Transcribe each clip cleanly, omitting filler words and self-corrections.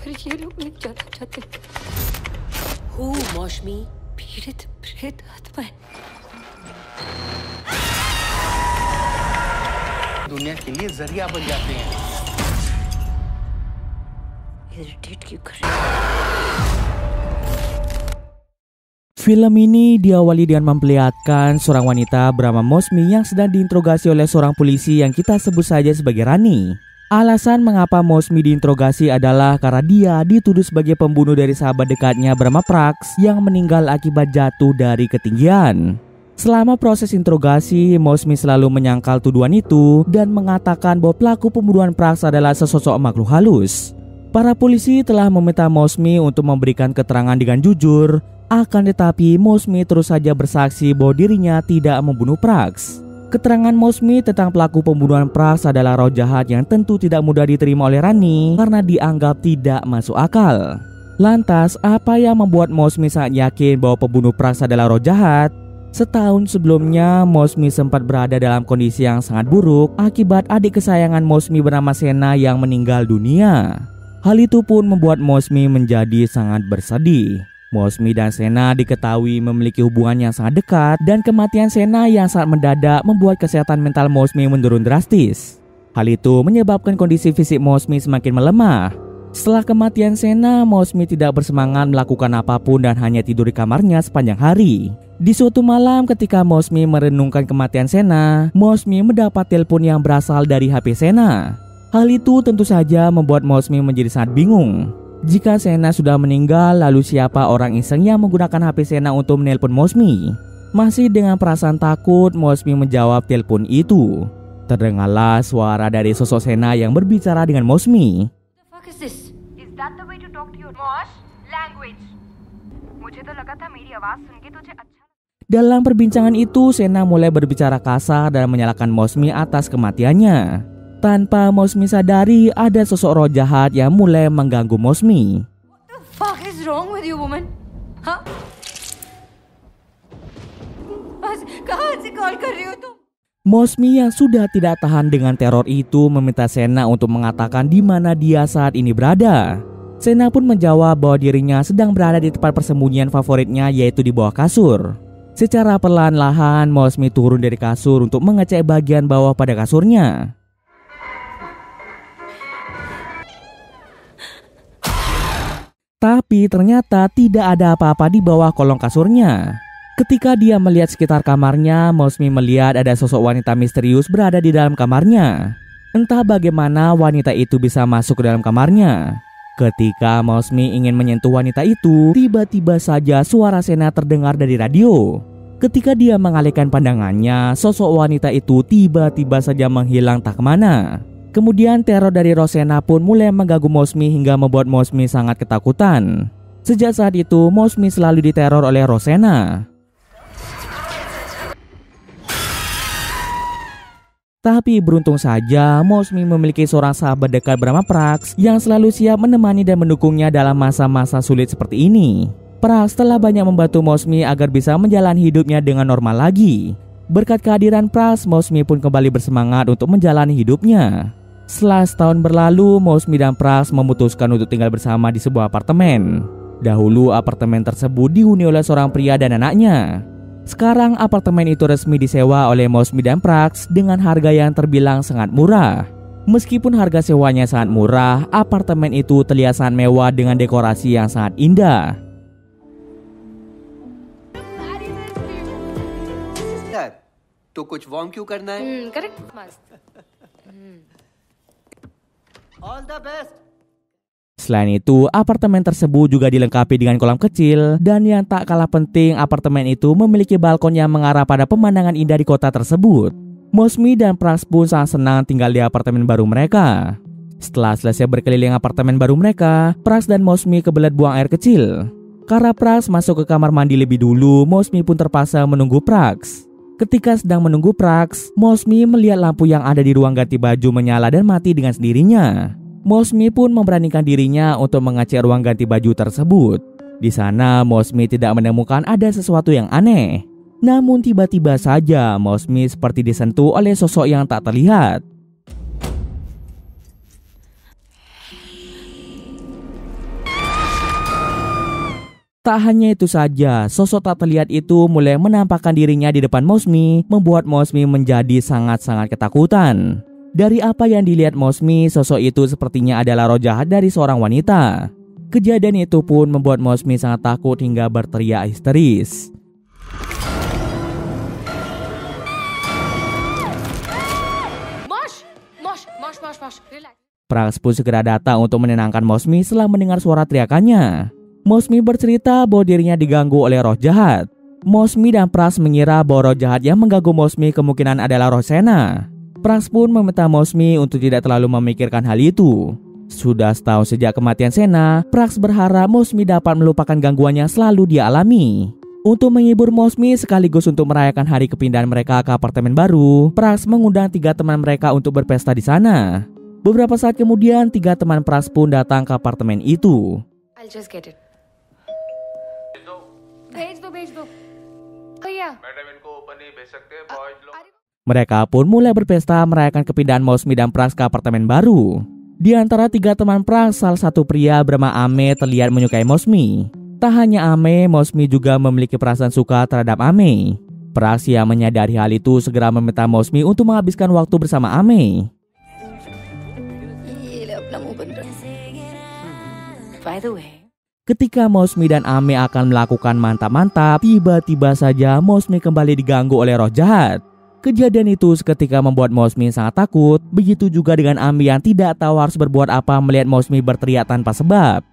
पर ये लोग नहीं जाना चाहते। Who, मौसमी? पीड़ित प्रेत आत्माएं। दुनिया के लिए जरिया बन जाते हैं। इरिटेट क्यों कर रहे हो? Film ini diawali dengan memperlihatkan seorang wanita bernama Mosmi yang sedang diinterogasi oleh seorang polisi yang kita sebut saja sebagai Rani. Alasan mengapa Mosmi diinterogasi adalah karena dia dituduh sebagai pembunuh dari sahabat dekatnya bernama Prax yang meninggal akibat jatuh dari ketinggian. Selama proses interogasi, Mosmi selalu menyangkal tuduhan itu dan mengatakan bahwa pelaku pembunuhan Prax adalah sesosok makhluk halus. Para polisi telah meminta Mosmi untuk memberikan keterangan dengan jujur. Akan tetapi Mosmi terus saja bersaksi bahwa dirinya tidak membunuh Prax. Keterangan Mosmi tentang pelaku pembunuhan Prax adalah roh jahat yang tentu tidak mudah diterima oleh Rani karena dianggap tidak masuk akal. Lantas, apa yang membuat Mosmi sangat yakin bahwa pembunuh Prax adalah roh jahat? Setahun sebelumnya, Mosmi sempat berada dalam kondisi yang sangat buruk akibat adik kesayangan Mosmi bernama Sena yang meninggal dunia. Hal itu pun membuat Mosmi menjadi sangat bersedih. Mosmi dan Sena diketahui memiliki hubungan yang sangat dekat dan kematian Sena yang sangat mendadak membuat kesehatan mental Mosmi menurun drastis. Hal itu menyebabkan kondisi fisik Mosmi semakin melemah. Setelah kematian Sena, Mosmi tidak bersemangat melakukan apapun dan hanya tidur di kamarnya sepanjang hari. Di suatu malam ketika Mosmi merenungkan kematian Sena, Mosmi mendapat telepon yang berasal dari HP Sena. Hal itu tentu saja membuat Mosmi menjadi sangat bingung. Jika Sena sudah meninggal, lalu siapa orang iseng yang menggunakan HP Sena untuk menelpon Mosmi? Masih dengan perasaan takut, Mosmi menjawab telepon itu. Terdengarlah suara dari sosok Sena yang berbicara dengan Mosmi. The fuck is this? Is that the way to talk to your Mosh? Language. मुझे तो लगा था मेरी आवाज सुन के तुझे अच्छा. Dalam perbincangan itu, Sena mulai berbicara kasar dan menyalahkan Mosmi atas kematiannya. Tanpa Mosmi sadari, ada sosok roh jahat yang mulai mengganggu Mosmi. What the fuck is wrong with you, woman? Huh? कहाँ से कॉल कर रही हो तुम? Mosmi yang sudah tidak tahan dengan teror itu meminta Sena untuk mengatakan di mana dia saat ini berada. Sena pun menjawab bahwa dirinya sedang berada di tempat persembunyian favoritnya, yaitu di bawah kasur. Secara perlahan-lahan, Mosmi turun dari kasur untuk mengecek bagian bawah pada kasurnya. Tapi ternyata tidak ada apa-apa di bawah kolong kasurnya. Ketika dia melihat sekitar kamarnya, Mosmi melihat ada sosok wanita misterius berada di dalam kamarnya. Entah bagaimana wanita itu bisa masuk ke dalam kamarnya. Ketika Mosmi ingin menyentuh wanita itu, tiba-tiba saja suara Sena terdengar dari radio. Ketika dia mengalihkan pandangannya, sosok wanita itu tiba-tiba saja menghilang tak kemana. Kemudian teror dari Rosena pun mulai mengganggu Mosmi hingga membuat Mosmi sangat ketakutan. Sejak saat itu, Mosmi selalu diteror oleh Rosena. Tapi beruntung saja, Mosmi memiliki seorang sahabat dekat bernama Prax yang selalu siap menemani dan mendukungnya dalam masa-masa sulit seperti ini. Prax telah banyak membantu Mosmi agar bisa menjalani hidupnya dengan normal lagi. Berkat kehadiran Prax, Mosmi pun kembali bersemangat untuk menjalani hidupnya. Setelah setahun berlalu, Mosmi dan Prax memutuskan untuk tinggal bersama di sebuah apartemen. Dahulu apartemen tersebut dihuni oleh seorang pria dan anaknya. Sekarang apartemen itu resmi disewa oleh Mosmi dan Prax dengan harga yang terbilang sangat murah. Meskipun harga sewanya sangat murah, apartemen itu terlihat sangat mewah dengan dekorasi yang sangat indah. तो कुछ वार्म क्यों करना है? करेक्ट मस्त. All the best. Selain itu, apartemen tersebut juga dilengkapi dengan kolam kecil dan yang tak kalah penting, apartemen itu memiliki balkon yang mengarah pada pemandangan indah di kota tersebut. Mosmi dan Prax pun sangat senang tinggal di apartemen baru mereka. Setelah selesai berkeliling apartemen baru mereka, Prax dan Mosmi kebelet buang air kecil. Karena Prax masuk ke kamar mandi lebih dulu, Mosmi pun terpaksa menunggu Prax. Ketika sedang menunggu Prax, Mosmi melihat lampu yang ada di ruang ganti baju menyala dan mati dengan sendirinya. Mosmi pun memberanikan dirinya untuk mengecek ruang ganti baju tersebut. Di sana, Mosmi tidak menemukan ada sesuatu yang aneh. Namun tiba-tiba saja Mosmi seperti disentuh oleh sosok yang tak terlihat. Tak hanya itu saja, sosok tak terlihat itu mulai menampakkan dirinya di depan Mosmi, membuat Mosmi menjadi sangat-sangat ketakutan. Dari apa yang dilihat Mosmi, sosok itu sepertinya adalah roh jahat dari seorang wanita. Kejadian itu pun membuat Mosmi sangat takut hingga berteriak histeris. Mosh, relax. Prax pun segera datang untuk menenangkan Mosmi setelah mendengar suara teriakannya. Mosmi bercerita bahwa dirinya diganggu oleh roh jahat. Mosmi dan Prax mengira bahwa roh jahat yang mengganggu Mosmi kemungkinan adalah roh Sena. Prax pun meminta Mosmi untuk tidak terlalu memikirkan hal itu. Sudah setahun sejak kematian Sena, Prax berharap Mosmi dapat melupakan gangguannya selalu dia alami. Untuk menghibur Mosmi sekaligus untuk merayakan hari kepindahan mereka ke apartemen baru, Prax mengundang 3 teman mereka untuk berpesta di sana. Beberapa saat kemudian 3 teman Prax pun datang ke apartemen itu. I'll just get it. भेज दो भैया मैडम इनको ओपन नहीं भेज सकते बॉयज लोग Mereka pun mulai berpesta merayakan kepindahan Mosmi dan Prax ke apartemen baru. Di antara 3 teman Prax, salah satu pria bernama Ame terlihat menyukai Mosmi. Tak hanya Ame, Mosmi juga memiliki perasaan suka terhadap Ame. Prax yang menyadari hal itu segera meminta Mosmi untuk menghabiskan waktu bersama Ame. By the way, Ketika Mosmi dan Ame akan melakukan mantap-mantap, tiba-tiba saja Mosmi kembali diganggu oleh roh jahat. Kejadian itu seketika membuat Mosmi sangat takut, begitu juga dengan Ame yang tidak tahu harus berbuat apa melihat Mosmi berteriak tanpa sebab.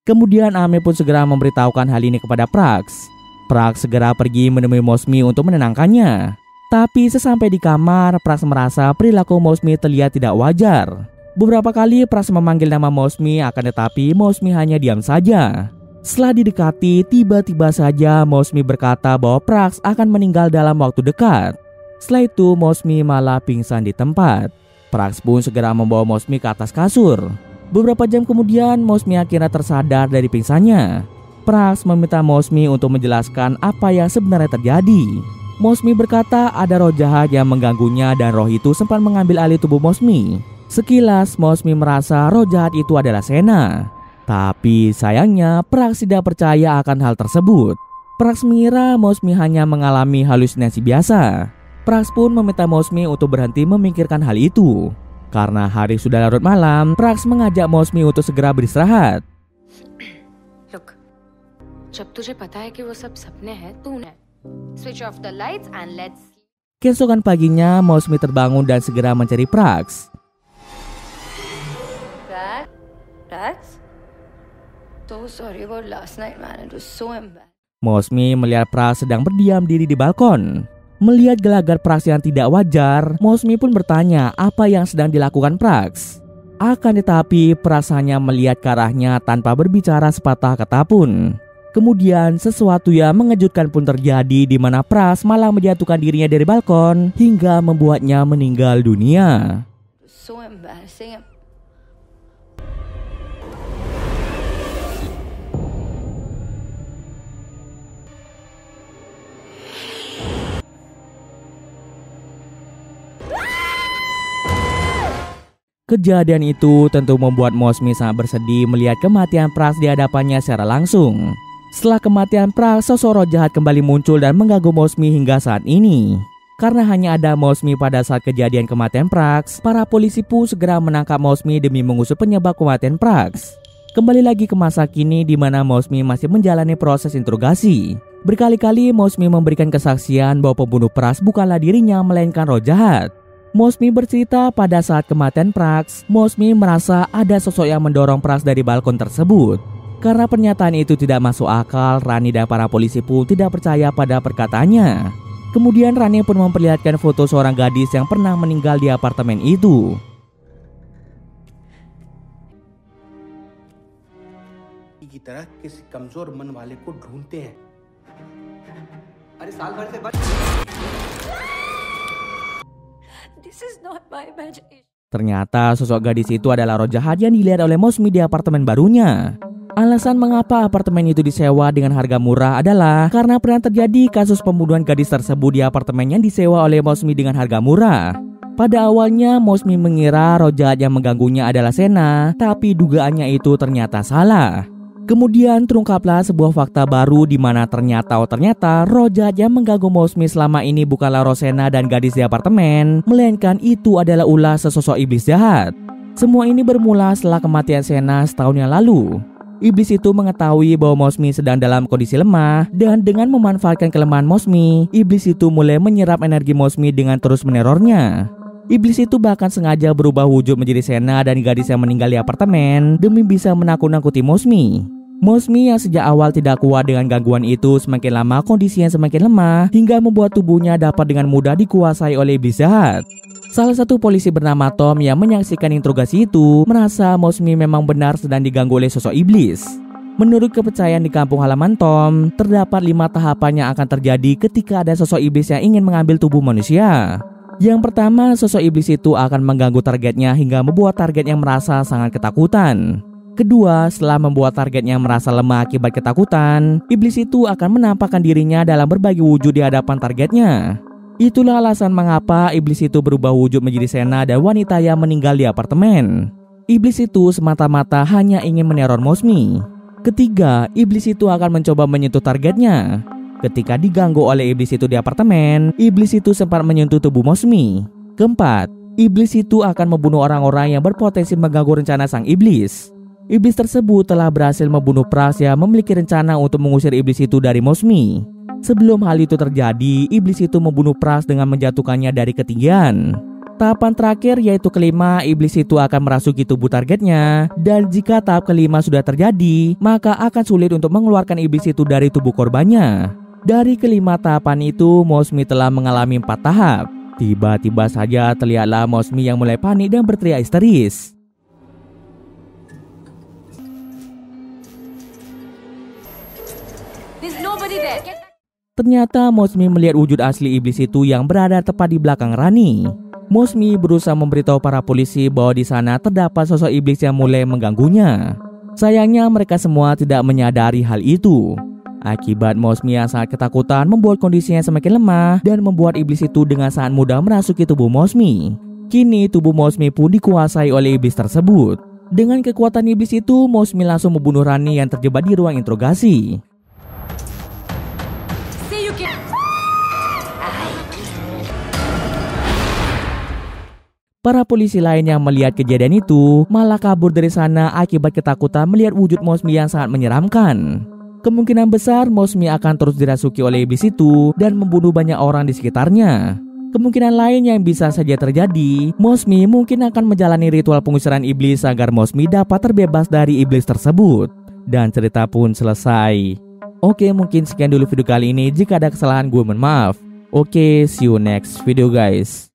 Kemudian Ame pun segera memberitahukan hal ini kepada Prax. Prax segera pergi menemui Mosmi untuk menenangkannya. Tapi sesampai di kamar, Prax merasa perilaku Mosmi terlihat tidak wajar. Beberapa kali Prax memanggil nama Mosmi, akan tetapi Mosmi hanya diam saja. Setelah didekati, tiba-tiba saja Mosmi berkata bahwa Prax akan meninggal dalam waktu dekat. Setelah itu Mosmi malah pingsan di tempat. Prax pun segera membawa Mosmi ke atas kasur. Beberapa jam kemudian Mosmi akhirnya tersadar dari pingsannya. Prax meminta Mosmi untuk menjelaskan apa yang sebenarnya terjadi. Mosmi berkata ada roh jahat yang mengganggunya dan roh itu sempat mengambil alih tubuh Mosmi. Sekilas Mosmi merasa roh jahat itu adalah Sena. Tapi sayangnya Prax tidak percaya akan hal tersebut. Prax mengira Mosmi hanya mengalami halusinasi biasa. Prax pun meminta Mosmi untuk berhenti memikirkan hal itu. Karena hari sudah larut malam, Prax mengajak Mosmi untuk segera beristirahat. look. जब तुझे पता है कि वो सब सपने हैं, तूने switch off the lights and let's sleep. Keesokan paginya, Mosmi terbangun dan segera mencari Prax. Prax? So sorry about last night, man. It was so embarrassing. Mosmi melihat Prax sedang berdiam diri di balkon. Melihat gelagat Prax yang tidak wajar, Mosmi pun bertanya apa yang sedang dilakukan Prax. Akan tetapi Prax hanya melihat ke arahnya tanpa berbicara sepatah kata pun. Kemudian sesuatu yang mengejutkan pun terjadi di mana Prax malah menjatuhkan dirinya dari balkon hingga membuatnya meninggal dunia. So embarrassing. Kejadian itu tentu membuat Mosmi sangat bersedih melihat kematian Prax di hadapannya secara langsung. Setelah kematian Prax, sosok roh jahat kembali muncul dan mengganggu Mosmi hingga saat ini. Karena hanya ada Mosmi pada saat kejadian kematian Prax, para polisi pun segera menangkap Mosmi demi mengusut penyebab kematian Prax. Kembali lagi ke masa kini di mana Mosmi masih menjalani proses interogasi. Berkali-kali Mosmi memberikan kesaksian bahwa pembunuh Prax bukanlah dirinya melainkan roh jahat. Mosmi bercerita pada saat kematian Prax, Mosmi merasa ada sosok yang mendorong Prax dari balkon tersebut. Karena pernyataan itu tidak masuk akal, Rani dan para polisi pun tidak percaya pada perkataannya. Kemudian Rani pun memperlihatkan foto seorang gadis yang pernah meninggal di apartemen itu. की तरह किसी कमजोर मन वाले को ढूंढते हैं। अरे साल भर से बच This is not my imagination. Ternyata sosok gadis itu adalah roh jahat yang dilihat oleh Mosmi di apartemen barunya. Alasan mengapa apartemen itu disewa dengan harga murah adalah karena pernah terjadi kasus pembunuhan gadis tersebut di apartemen yang disewa oleh Mosmi dengan harga murah. Pada awalnya Mosmi mengira roh jahat yang mengganggunya adalah Sena, tapi dugaannya itu ternyata salah. Kemudian terungkaplah sebuah fakta baru di mana ternyata roh jahat yang mengganggu Mosmi selama ini bukanlah roh Sena dan gadis di apartemen, melainkan itu adalah ulah sesosok iblis jahat. Semua ini bermula setelah kematian Sena setahun yang lalu. Iblis itu mengetahui bahwa Mosmi sedang dalam kondisi lemah, dan dengan memanfaatkan kelemahan Mosmi, iblis itu mulai menyerap energi Mosmi dengan terus menerornya. Iblis itu bahkan sengaja berubah wujud menjadi Sena dan gadis yang meninggal di apartemen demi bisa menakut-nakuti Mosmi. Mosmi yang sejak awal tidak kuat dengan gangguan itu semakin lama kondisinya semakin lemah hingga membuat tubuhnya dapat dengan mudah dikuasai oleh iblis jahat. Salah satu polisi bernama Tom yang menyaksikan interogasi itu merasa Mosmi memang benar sedang diganggu oleh sosok iblis. Menurut kepercayaan di kampung halaman Tom, terdapat 5 tahapan yang akan terjadi ketika ada sosok iblis yang ingin mengambil tubuh manusia. Yang pertama, sosok iblis itu akan mengganggu targetnya hingga membuat targetnya merasa sangat ketakutan. Kedua, setelah membuat targetnya merasa lemah akibat ketakutan, iblis itu akan menampakkan dirinya dalam berbagai wujud di hadapan targetnya. Itulah alasan mengapa iblis itu berubah wujud menjadi Sena dan wanita yang meninggal di apartemen. Iblis itu semata-mata hanya ingin meneror Mosmi. Ketiga, iblis itu akan mencoba menyentuh targetnya. Ketika diganggu oleh iblis itu di apartemen, iblis itu sempat menyentuh tubuh Mosmi. Keempat, iblis itu akan membunuh orang-orang yang berpotensi mengganggu rencana sang iblis. Iblis tersebut telah berhasil membunuh Pras yang memiliki rencana untuk mengusir iblis itu dari Mosmi. Sebelum hal itu terjadi, iblis itu membunuh Pras dengan menjatuhkannya dari ketinggian. Tahapan terakhir yaitu kelima, iblis itu akan merasuki tubuh targetnya. Dan jika tahap kelima sudah terjadi, maka akan sulit untuk mengeluarkan iblis itu dari tubuh korbannya. Dari kelima tahapan itu, Mosmi telah mengalami 4 tahap. Tiba-tiba saja terlihatlah Mosmi yang mulai panik dan berteriak histeris. There's nobody there. Ternyata Mosmi melihat wujud asli iblis itu yang berada tepat di belakang Rani. Mosmi berusaha memberitahu para polisi bahwa di sana terdapat sosok iblis yang mulai mengganggunya. Sayangnya mereka semua tidak menyadari hal itu. Akibat Mosmi yang sangat ketakutan membuat kondisinya semakin lemah dan membuat iblis itu dengan sangat mudah merasuki tubuh Mosmi. Kini tubuh Mosmi pun dikuasai oleh iblis tersebut. Dengan kekuatan iblis itu, Mosmi langsung membunuh Rani yang terjebak di ruang interogasi. Para polisi lain yang melihat kejadian itu malah kabur dari sana akibat ketakutan melihat wujud Mosmi yang sangat menyeramkan. Kemungkinan besar Mosmi akan terus dirasuki oleh iblis itu dan membunuh banyak orang di sekitarnya. Kemungkinan lain yang bisa saja terjadi, Mosmi mungkin akan menjalani ritual pengusiran iblis agar Mosmi dapat terbebas dari iblis tersebut. Dan cerita pun selesai. Oke, mungkin sekian dulu video kali ini. Jika ada kesalahan gue mohon maaf. Oke, see you next video guys.